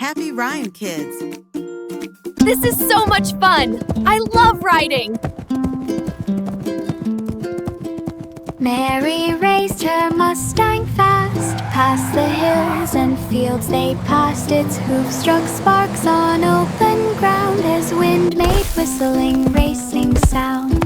Happy Rhyme Kids. This is so much fun! I love riding! Mary raced her Mustang fast, past the hills and fields they passed. Its hoofs struck sparks on open ground as wind made whistling, racing sound.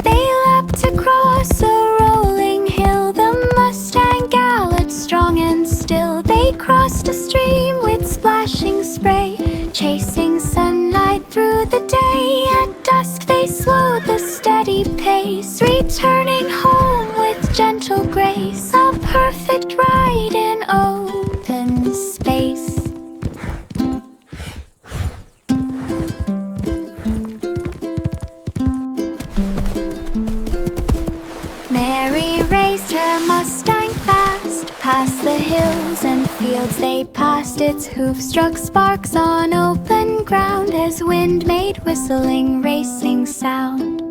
They leapt across a rolling hill, the Mustang galloped strong and still. They crossed a stream with splashing spray, chasing sunlight through the day. At dusk they slowed the steady pace, returning home with gentle grace. A perfect ride in open space. Mary raced her Mustang fast, past the hills and fields they passed. Its hoofs struck sparks on open ground as wind made whistling, racing sound.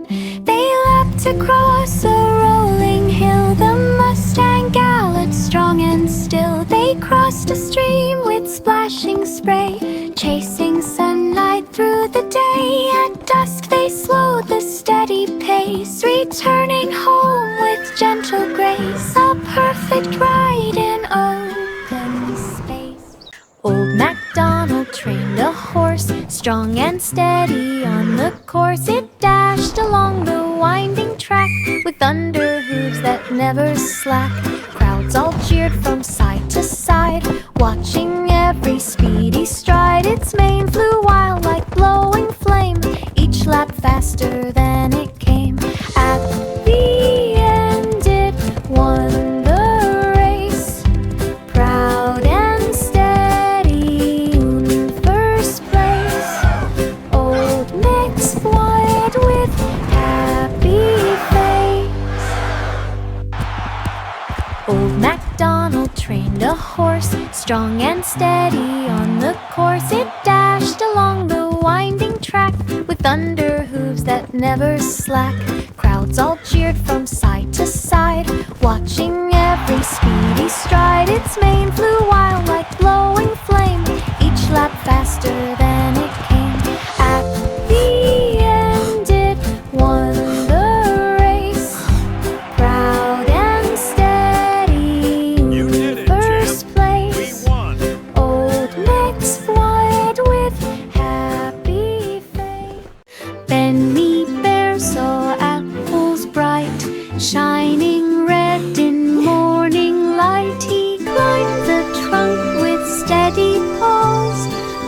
They leapt across a rolling hill, the Mustang galloped strong and still. They crossed a stream with splashing spray, chasing sunlight through the day. At dusk they slowed the steady pace, returning home with gentle grace. A perfect ride in open space. Old MacDonald trained a horse, strong and steady on the course. It dashed along the winding track with thunder hooves that never slack. Crowds all cheered from side to side, watching every speedy stride. Its mane flew wild like blowing flame, each lap faster than it came. At the end it won the race, proud and steady in first place. Old Nick's wide with happy face. Old MacDonald trained a horse, strong and steady on the course. It dashed along the winding track with thunder hooves that never slack. Crowds all cheered from side to side, watching every speedy stride. Its mane flew wild like blowing flame, each lap faster than it came. At the end it won the race, proud and steady in first place. Old Nick's wide with happy face. Benny Bear saw apples bright, shining red in morning light. He climbed the trunk with steady paws,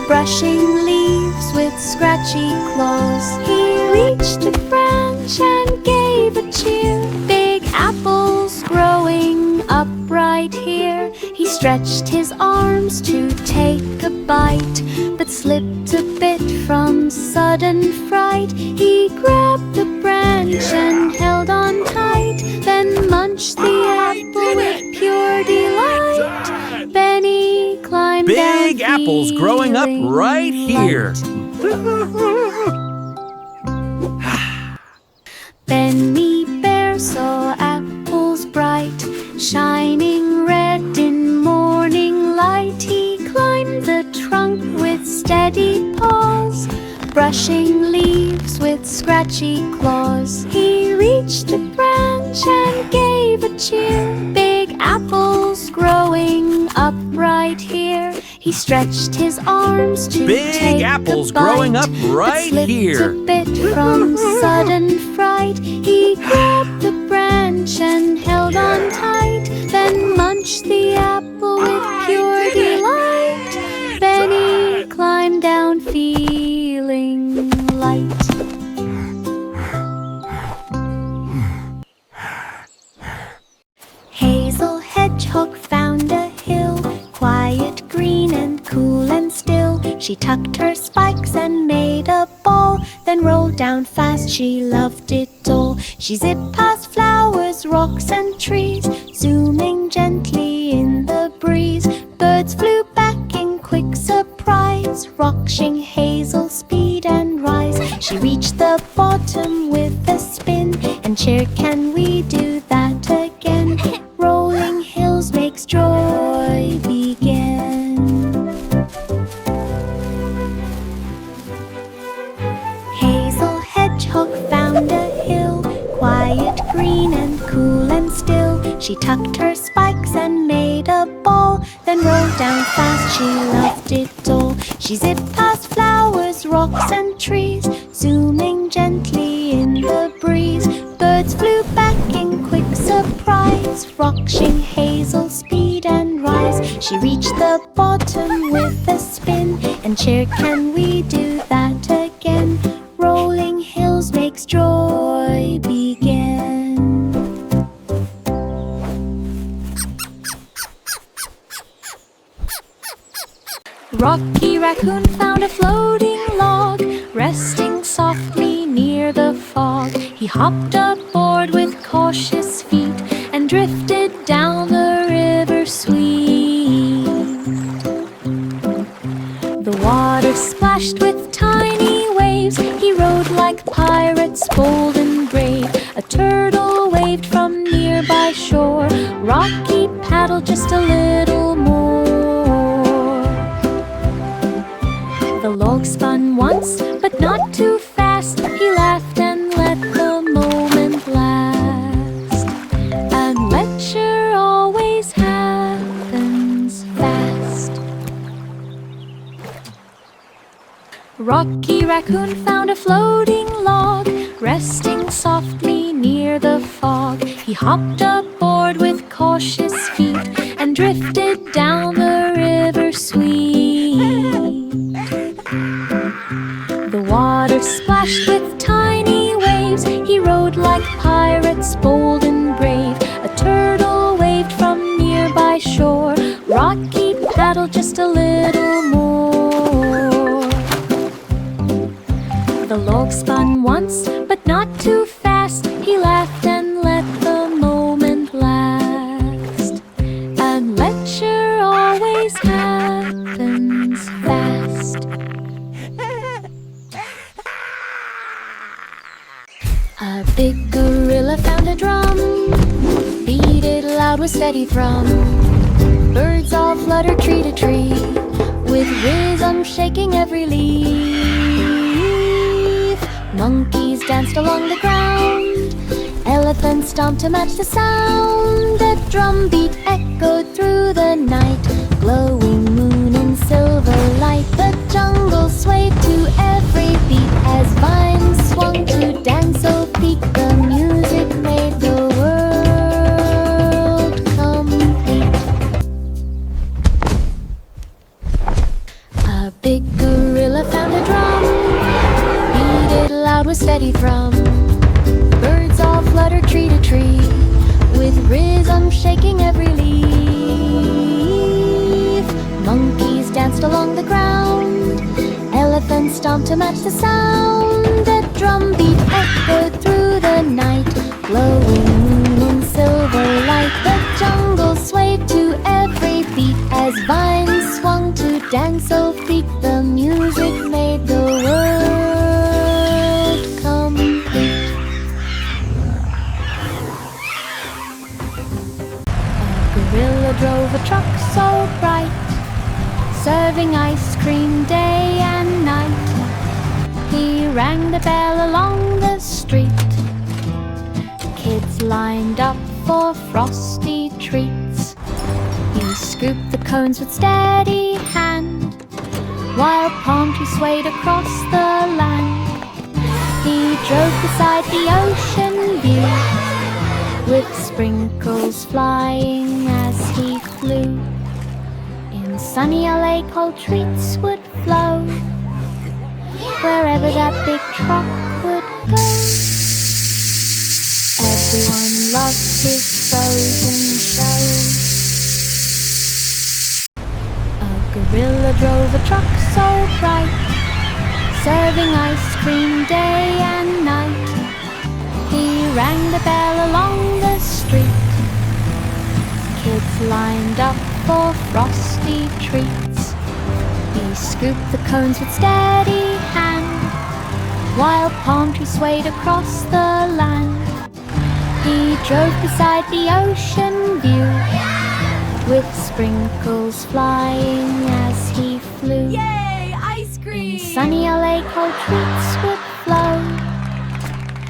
brushing leaves with scratchy claws. He reached a branch and gave a cheer. Big apples growing up right here. He stretched his arms to take a bite, but slipped a bit from sudden fright. He grabbed the branch and held on tight, then munched the apple with pure delight. Benny climbed down, Big apples growing up right here. Benny Bear saw apples bright, shining red in morning light. He climbed the trunk with steady paws, brushing leaves with scratchy claws. He reached a branch and gave a cheer. Big apples growing up right here. He stretched his arms to Big take apples a bite, growing up right but here. slipped a bit from sudden fright. He grabbed the branch and held on tight, then munched the apple with pure delight. Benny climbed down feeling light. Hazel Hedgehog found a hill, quiet, green and cool and still. She tucked her spikes and made a ball, then rolled down fast. She loved it all. She zipped past flowers, rocks and trees, zooming gently in the breeze. Birds flew back in quick surprise, watching Hazel speed and rise. She reached the bottom with a spin and cheered, "Can we do that again?" Rolling hills makes joy begin. She tucked her spikes and made a ball, then rolled down fast, she loved it all. She zipped past flowers, rocks and trees, zooming gently in the breeze. Birds flew back in quick surprise, rushing hazel speed and rise. She reached the bottom with a spin and cheered, "Can we do that again?" Rolling hills makes joy begin. Rocky Raccoon found a floating log, resting softly near the fog. He hopped aboard with cautious feet and drifted down the river sweet. The water splashed with tiny waves. He rode like pirates, bold and brave. A turtle waved from nearby shore. Rocky paddled just a little more. The log spun once, but not too fast. He laughed and let the moment last. Adventure always happens fast. Rocky Raccoon found a floating log, resting softly near the fog. He hopped aboard with cautious feet and drifted down the river sweet. The water splashed with tiny waves. He rode like pirates, bold and brave. A turtle waved from nearby shore. Rocky paddled just a little more. The log spun once, but not too fast. He laughed and let the moment last. Adventure always happens fast. A big gorilla found a drum, beat it loud with steady thrum. Birds all flutter tree to tree, with rhythm shaking every leaf. Monkeys danced along the ground, elephants stomped to match the sound. A drum beat echoed through the night, glowing moon and silver light. The jungle swayed to every beat as vines swung to dance so peak. The music made the world complete. A big gorilla found a drum, beat it loud with steady thrum. Birds all flutter tree to tree, with rhythm shaking every leaf. Monkeys danced along the ground, elephants stomped to match the sound. A drum beat echoed through the night, glowing moon and silver light. The jungle swayed to every beat as vines swung to dance so feet. The music made the world complete. A gorilla drove a truck so bright, serving ice cream day and night. He rang the bell along the street. Kids lined up for frosty treats. He scooped the cones with steady hand, while palm trees swayed across the land. He drove beside the ocean view, with sprinkles flying as he flew. In sunny LA, cold treats would flow wherever that big truck would go. Everyone loved his frozen show. A gorilla drove a truck so bright, serving ice cream day and night. He rang the bell along the street. Kids lined up for frosty treats. He scooped the cones with steady hand, while palm trees swayed across the land. He drove beside the ocean view, with sprinkles flying as he flew. Yay! Ice cream! In sunny LA, cold treats would flow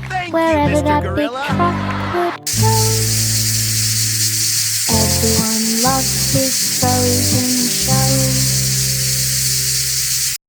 Thank wherever you, Mr. that Gorilla. big truck would go. Everyone loves his frozen